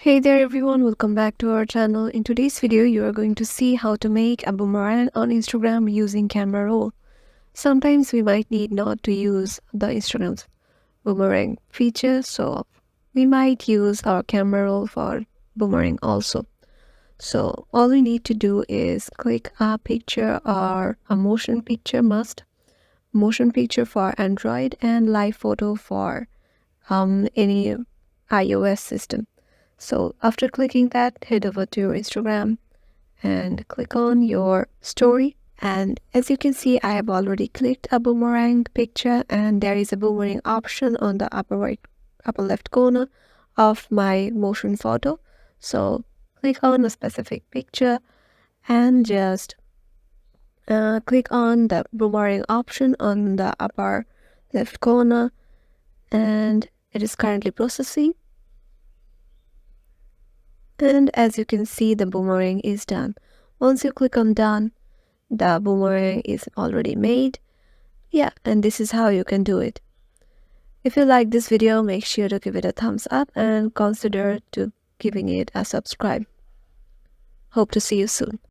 Hey there everyone, welcome back to our channel. In today's video, you are going to see how to make a boomerang on Instagram using camera roll. Sometimes we might need not to use the Instagram's boomerang feature, so we might use our camera roll for boomerang also. So all we need to do is click a picture or a motion picture motion picture for Android and live photo for any iOS system. So after clicking that, head over to your Instagram and click on your story. And as you can see, I have already clicked a boomerang picture, and there is a boomerang option on the upper left corner of my motion photo. So click on a specific picture and just click on the boomerang option on the upper left corner, and it is currently processing. And as you can see, the boomerang is done. Once you click on done, the boomerang is already made. Yeah, and this is how you can do it. If you like this video, make sure to give it a thumbs up and consider to giving it a subscribe. Hope to see you soon.